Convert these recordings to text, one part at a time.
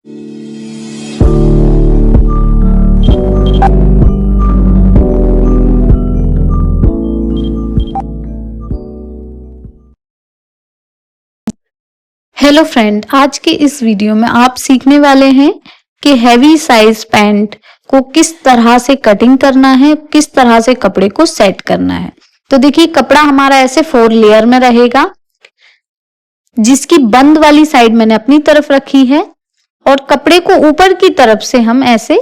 Hello friend, आज के इस वीडियो में आप सीखने वाले हैं कि हैवी साइज पैंट को किस तरह से कटिंग करना है, किस तरह से कपड़े को सेट करना है। तो देखिए, कपड़ा हमारा ऐसे 4 लेयर में रहेगा, जिसकी बंद वाली साइड मैंने अपनी तरफ रखी है और कपड़े को ऊपर की तरफ से हम ऐसे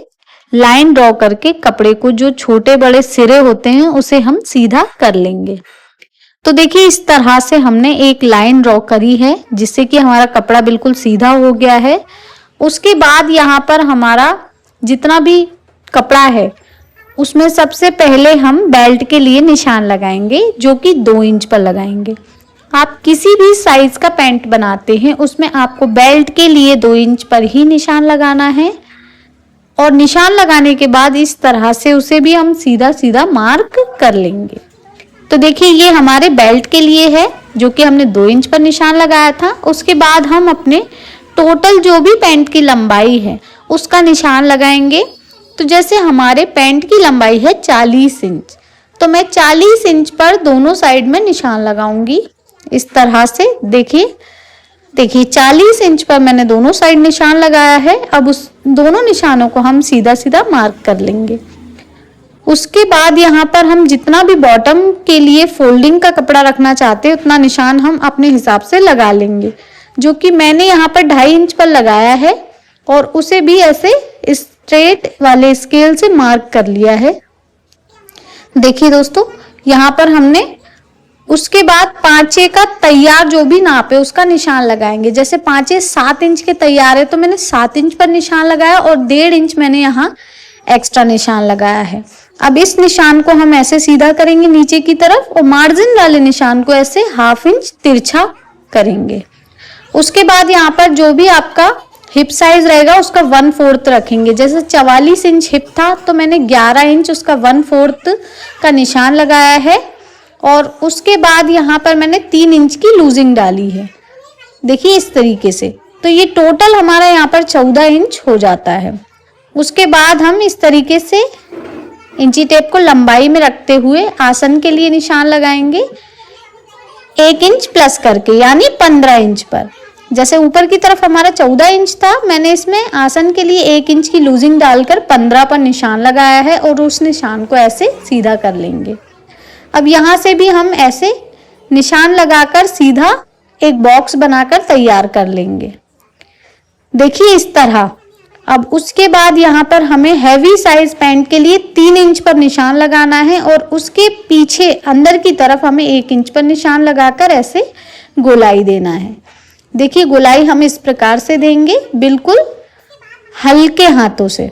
लाइन ड्रॉ करके कपड़े को जो छोटे बड़े सिरे होते हैं उसे हम सीधा कर लेंगे। तो देखिए, इस तरह से हमने एक लाइन ड्रॉ करी है जिससे कि हमारा कपड़ा बिल्कुल सीधा हो गया है। उसके बाद यहाँ पर हमारा जितना भी कपड़ा है उसमें सबसे पहले हम बेल्ट के लिए निशान लगाएंगे, जो कि 2 इंच पर लगाएंगे। आप किसी भी साइज का पैंट बनाते हैं उसमें आपको बेल्ट के लिए 2 इंच पर ही निशान लगाना है और निशान लगाने के बाद इस तरह से उसे भी हम सीधा सीधा मार्क कर लेंगे। तो देखिए, ये हमारे बेल्ट के लिए है जो कि हमने 2 इंच पर निशान लगाया था। उसके बाद हम अपने टोटल जो भी पैंट की लंबाई है उसका निशान लगाएंगे। तो जैसे हमारे पैंट की लंबाई है 40 इंच, तो मैं 40 इंच पर दोनों साइड में निशान लगाऊंगी इस तरह से। देखिए 40 इंच पर मैंने दोनों साइड निशान लगाया है। अब उस दोनों निशानों को हम सीधा सीधा मार्क कर लेंगे। उसके बाद यहाँ पर हम जितना भी बॉटम के लिए फोल्डिंग का कपड़ा रखना चाहते हैं उतना निशान हम अपने हिसाब से लगा लेंगे, जो कि मैंने यहाँ पर 2.5 इंच पर लगाया है और उसे भी ऐसे स्ट्रेट वाले स्केल से मार्क कर लिया है। देखिए दोस्तों, यहाँ पर हमने उसके बाद पांचे का तैयार जो भी नाप है उसका निशान लगाएंगे। जैसे पांचे 7 इंच के तैयार है तो मैंने 7 इंच पर निशान लगाया और 1.5 इंच मैंने यहाँ एक्स्ट्रा निशान लगाया है। अब इस निशान को हम ऐसे सीधा करेंगे नीचे की तरफ और मार्जिन वाले निशान को ऐसे 1/2 इंच तिरछा करेंगे। उसके बाद यहाँ पर जो भी आपका हिप साइज रहेगा उसका 1/4 रखेंगे। जैसे 44 इंच हिप था तो मैंने 11 इंच उसका 1/4 का निशान लगाया है और उसके बाद यहाँ पर मैंने 3 इंच की लूजिंग डाली है। देखिए इस तरीके से, तो ये टोटल हमारा यहाँ पर 14 इंच हो जाता है। उसके बाद हम इस तरीके से इंची टेप को लंबाई में रखते हुए आसन के लिए निशान लगाएंगे 1 इंच प्लस करके, यानी 15 इंच पर। जैसे ऊपर की तरफ हमारा 14 इंच था, मैंने इसमें आसन के लिए 1 इंच की लूजिंग डालकर 15 पर निशान लगाया है और उस निशान को ऐसे सीधा कर लेंगे। अब यहाँ से भी हम ऐसे निशान लगाकर सीधा एक बॉक्स बनाकर तैयार कर लेंगे। देखिए इस तरह। अब उसके बाद यहाँ पर हमें हैवी साइज पैंट के लिए 3 इंच पर निशान लगाना है और उसके पीछे अंदर की तरफ हमें 1 इंच पर निशान लगाकर ऐसे गोलाई देना है। देखिए गोलाई हम इस प्रकार से देंगे, बिल्कुल हल्के हाथों से।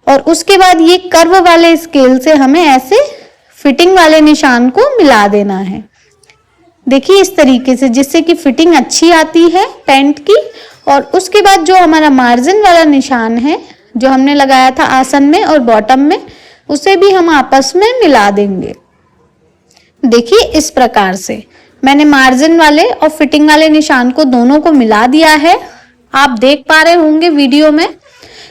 और उसके बाद ये कर्व वाले स्केल से हमें ऐसे फिटिंग वाले निशान को मिला देना है। देखिए इस तरीके से, जिससे कि फिटिंग अच्छी आती है पैंट की। और उसके बाद जो हमारा मार्जिन वाला निशान है जो हमने लगाया था आसन में और बॉटम में, उसे भी हम आपस में मिला देंगे। देखिए इस प्रकार से मैंने मार्जिन वाले और फिटिंग वाले निशान को दोनों को मिला दिया है। आप देख पा रहे होंगे वीडियो में।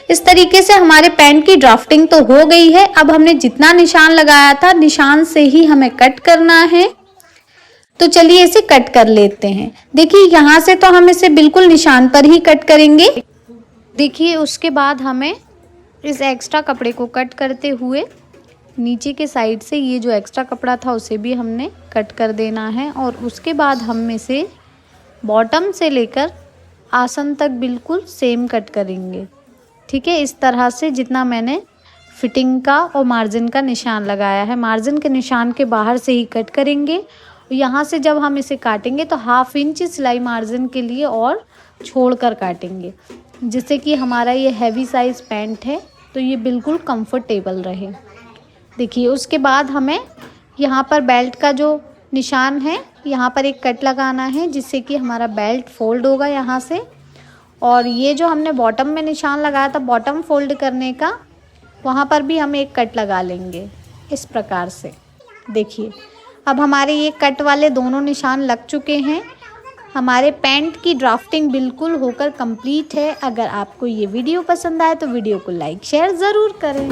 इस तरीके से हमारे पैंट की ड्राफ्टिंग तो हो गई है। अब हमने जितना निशान लगाया था निशान से ही हमें कट करना है। तो चलिए इसे कट कर लेते हैं। देखिए यहाँ से तो हम इसे बिल्कुल निशान पर ही कट करेंगे। देखिए उसके बाद हमें इस एक्स्ट्रा कपड़े को कट करते हुए नीचे के साइड से ये जो एक्स्ट्रा कपड़ा था उसे भी हमने कट कर देना है और उसके बाद हम इसे बॉटम से लेकर आसन तक बिल्कुल सेम कट करेंगे। ठीक है, इस तरह से जितना मैंने फिटिंग का और मार्जिन का निशान लगाया है, मार्जिन के निशान के बाहर से ही कट करेंगे। यहाँ से जब हम इसे काटेंगे तो 1/2 इंच सिलाई मार्जिन के लिए और छोड़कर काटेंगे, जिससे कि हमारा ये हैवी साइज पैंट है तो ये बिल्कुल कंफर्टेबल रहे। देखिए उसके बाद हमें यहाँ पर बेल्ट का जो निशान है यहाँ पर एक कट लगाना है, जिससे कि हमारा बेल्ट फोल्ड होगा यहाँ से। और ये जो हमने बॉटम में निशान लगाया था बॉटम फोल्ड करने का, वहाँ पर भी हम एक कट लगा लेंगे इस प्रकार से। देखिए अब हमारे ये कट वाले दोनों निशान लग चुके हैं। हमारे पैंट की ड्राफ्टिंग बिल्कुल होकर कंप्लीट है। अगर आपको ये वीडियो पसंद आए तो वीडियो को लाइक शेयर ज़रूर करें।